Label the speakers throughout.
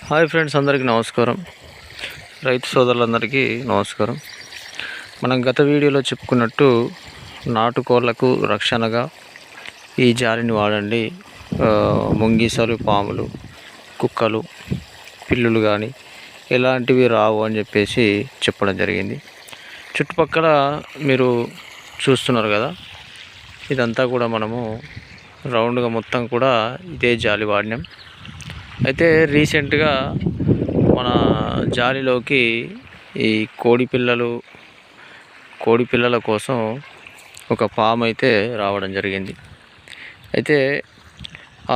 Speaker 1: Hi friends, అందరికీ నమస్కారం. రైతు సోదరులందరికీ నమస్కారం. మనం గత వీడియోలో చెప్పుకున్నట్టు నాటుకోళ్లకు రక్షణగా ఈ జాలిని వాడండి. ముంగీసలు, పాములు, కుక్కలు, పిల్లులు కానీ ఎలాంటివి రావు అని చెప్పేసి చెప్పడం జరిగింది. చుట్టుపక్కల మీరు చూస్తున్నారు కదా, ఇదంతా కూడా మనము రౌండ్గా మొత్తం కూడా ఇదే జాలి వాడినాం. అయితే రీసెంట్గా మన జాలిలోకి ఈ కోడి పిల్లల కోసం ఒక పాము అయితే రావడం జరిగింది. అయితే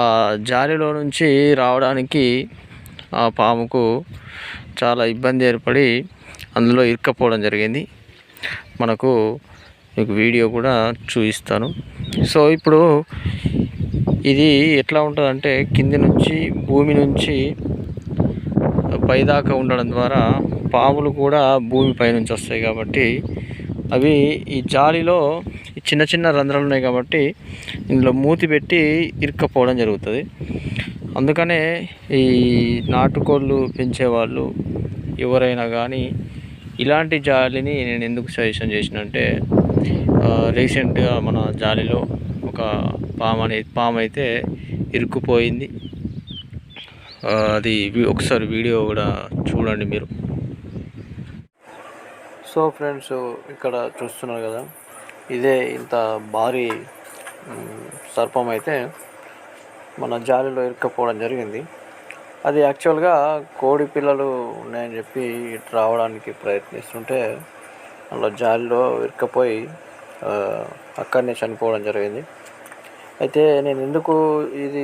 Speaker 1: ఆ జాలిలో నుంచి రావడానికి ఆ పాముకు చాలా ఇబ్బంది ఏర్పడి అందులో ఇరుక్కపోవడం జరిగింది. మీకు వీడియో కూడా చూపిస్తాను. సో ఇప్పుడు ఇది ఎట్లా ఉంటుందంటే, కింది నుంచి భూమి నుంచి పైదాకా ఉండడం ద్వారా పాములు కూడా భూమి పైనుంచి వస్తాయి కాబట్టి అవి ఈ జాలిలో చిన్న చిన్న రంధ్రాలు ఉన్నాయి కాబట్టి ఇందులో మూతి పెట్టి ఇరుక్కపోవడం జరుగుతుంది. అందుకనే ఈ నాటుకోళ్ళు పెంచేవాళ్ళు ఎవరైనా కానీ ఇలాంటి జాలిని నేను ఎందుకు సజెషన్ చేసినంటే, రీసెంట్గా మన జాలిలో ఒక పాము అయితే ఇరుక్కుపోయింది. అది ఒకసారి వీడియో కూడా చూడండి మీరు. సో ఫ్రెండ్స్, ఇక్కడ చూస్తున్నారు కదా, ఇదే ఇంత భారీ సర్పం అయితే మన జాలిలో ఇరుక్కపోవడం జరిగింది. అది యాక్చువల్గా కోడి పిల్లలు ఉన్నాయని చెప్పి రావడానికి ప్రయత్నిస్తుంటే అలా జాలిలో ఇరుక్కపోయి అక్కడనే చనిపోవడం జరిగింది. అయితే నేను ఎందుకు ఇది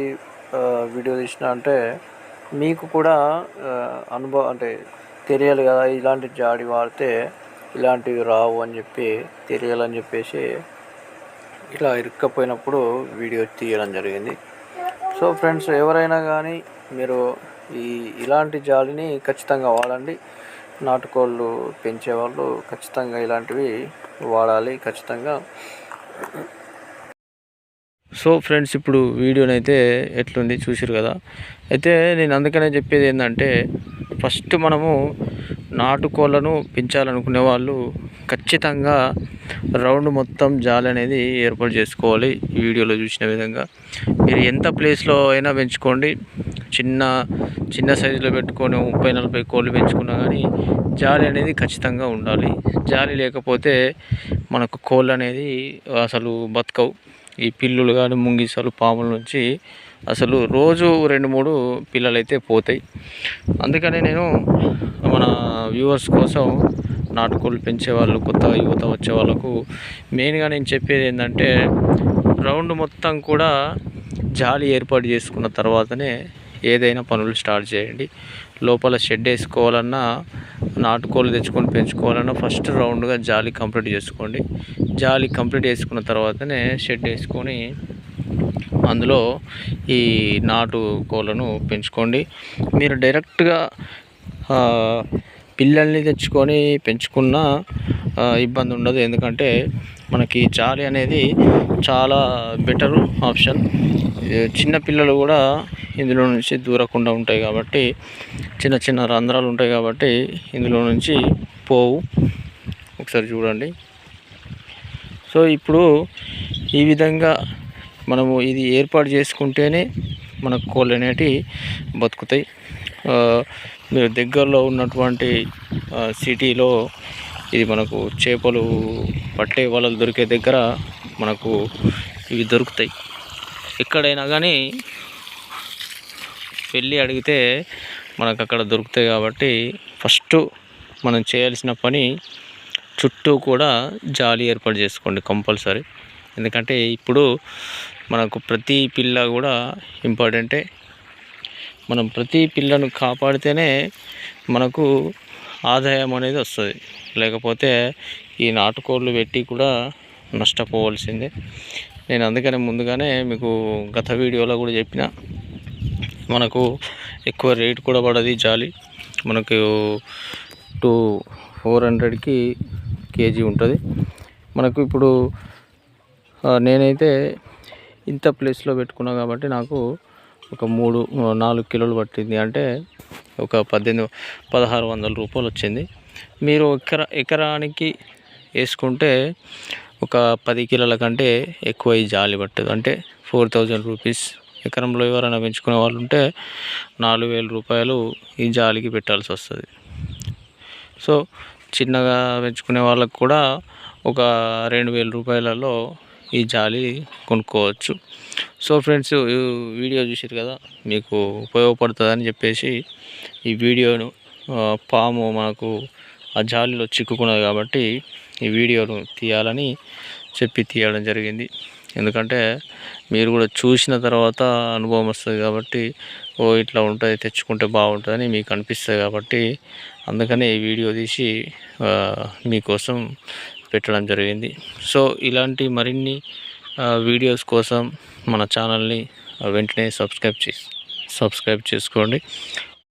Speaker 1: వీడియో తీసిన అంటే, మీకు కూడా అనుభవం అంటే తెలియాలి కదా, ఇలాంటి జాడి వాడితే ఇలాంటివి రావు అని చెప్పి తెలియాలని చెప్పేసి ఇలా ఇరుక్కపోయినప్పుడు వీడియో తీయడం జరిగింది. సో ఫ్రెండ్స్, ఎవరైనా కానీ మీరు ఇలాంటి జాలిని ఖచ్చితంగా వాడండి. నాటుకోళ్ళు పెంచేవాళ్ళు ఖచ్చితంగా ఇలాంటివి వాడాలి ఖచ్చితంగా. సో ఫ్రెండ్స్, ఇప్పుడు వీడియోనైతే ఎట్లుంది చూసిరు కదా. అయితే నేను అందుకనే చెప్పేది ఏంటంటే, ఫస్ట్ మనము నాటుకోళ్ళను పెంచాలనుకునే వాళ్ళు ఖచ్చితంగా రౌండ్ మొత్తం జాలి అనేది ఏర్పాటు చేసుకోవాలి. ఈ వీడియోలో చూసిన విధంగా మీరు ఎంత ప్లేస్లో అయినా పెంచుకోండి. చిన్న సైజులో పెట్టుకొని 30-40 కోళ్ళు పెంచుకున్నా కానీ జాలి అనేది ఖచ్చితంగా ఉండాలి. జాలి లేకపోతే మనకు కోళ్ళు అనేది అసలు బతకవు. ఈ పిల్లులు కానీ ముంగిసలు, పాముల నుంచి అసలు రోజు 2-3 పిల్లలు అయితే పోతాయి. అందుకనే నేను మన వ్యూవర్స్ కోసం, నాటుకోళ్ళు పెంచేవాళ్ళు, కొత్తగా యువత వచ్చే వాళ్ళకు మెయిన్గా నేను చెప్పేది ఏంటంటే, రౌండ్ మొత్తం కూడా జాలి ఏర్పాటు చేసుకున్న తర్వాతనే ఏదైనా పనులు స్టార్ట్ చేయండి. లోపల షెడ్ వేసుకోవాలన్నా, నాటుకోళ్ళు తెచ్చుకొని పెంచుకోవాలన్నా ఫస్ట్ రౌండ్గా జాలి కంప్లీట్ చేసుకోండి. జాలి కంప్లీట్ చేసుకున్న తర్వాతనే షెడ్ వేసుకొని అందులో ఈ నాటుకోళ్ళను పెంచుకోండి. మీరు డైరెక్ట్గా పిల్లల్ని తెచ్చుకొని పెంచుకున్న ఇబ్బంది ఉండదు. ఎందుకంటే మనకి జాలి అనేది చాలా బెటర్ ఆప్షన్. చిన్న పిల్లలు కూడా ఇందులో నుంచి దూరకుండా ఉంటాయి కాబట్టి, చిన్న చిన్న రంధ్రాలు ఉంటాయి కాబట్టి ఇందులో నుంచి పోవు. ఒకసారి చూడండి. సో ఇప్పుడు ఈ విధంగా మనము ఇది ఏర్పాటు చేసుకుంటేనే మనకు కోళ్ళు అనేటివి బతుకుతాయి. మీరు దగ్గరలో ఉన్నటువంటి సిటీలో ఇది మనకు చేపలు పట్టే వలలు దొరికే దగ్గర మనకు ఇవి దొరుకుతాయి. ఎక్కడైనా కానీ వెళ్ళి అడిగితే మనకు అక్కడ దొరుకుతాయి. కాబట్టి ఫస్ట్ మనం చేయాల్సిన పని, చుట్టూ కూడా జాలి ఏర్పాటు చేసుకోండి కంపల్సరీ. ఎందుకంటే ఇప్పుడు మనకు ప్రతి పిల్ల కూడా ఇంపార్టెంటే. మనం ప్రతి పిల్లను కాపాడితేనే మనకు ఆదాయం అనేది వస్తుంది. లేకపోతే ఈ నాటుకోళ్ళు పెట్టి కూడా నష్టపోవాల్సిందే. నేను అందుకనే ముందుగానే మీకు గత వీడియోలో కూడా చెప్పిన, మనకు ఎక్కువ రేట్ కూడా పడది జాలి. మనకు 400కి కేజీ ఉంటుంది. మనకు ఇప్పుడు నేనైతే ఇంత ప్లేస్లో పెట్టుకున్నా కాబట్టి నాకు ఒక 3-4 కిలోలు పట్టింది. అంటే ఒక 1600 రూపాయలు వచ్చింది. మీరు ఎకరానికి వేసుకుంటే ఒక 10 కిలోల కంటే ఎక్కువ ఈ జాలి పట్టదు. అంటే 4000 రూపీస్. ఎకరంలో ఎవరైనా పెంచుకునే వాళ్ళు ఉంటే 4000 రూపాయలు ఈ జాలికి పెట్టాల్సి వస్తుంది. సో చిన్నగా పెంచుకునే వాళ్ళకు కూడా ఒక 2000 రూపాయలలో ఈ జాలి కొనుక్కోవచ్చు. సో ఫ్రెండ్స్, ఈ వీడియో చూసారు కదా, మీకు ఉపయోగపడుతుందని చెప్పేసి ఈ వీడియోను పాము మనకు ఆ జాలిలో చిక్కుకున్నది కాబట్టి ఈ వీడియోను తీయాలని చెప్పి తీయడం జరిగింది. ఎందుకంటే మీరు కూడా చూసిన తర్వాత అనుభవం వస్తుంది కాబట్టి ఇట్లా ఉంటుంది, తెచ్చుకుంటే బాగుంటుందని మీకు అనిపిస్తుంది కాబట్టి అందుకనే ఈ వీడియో తీసి మీకోసం పెట్టడం జరిగింది. సో ఇలాంటి మరిన్ని వీడియోస్ కోసం మన ఛానల్ని వెంటనే సబ్స్క్రైబ్ చేసుకోండి.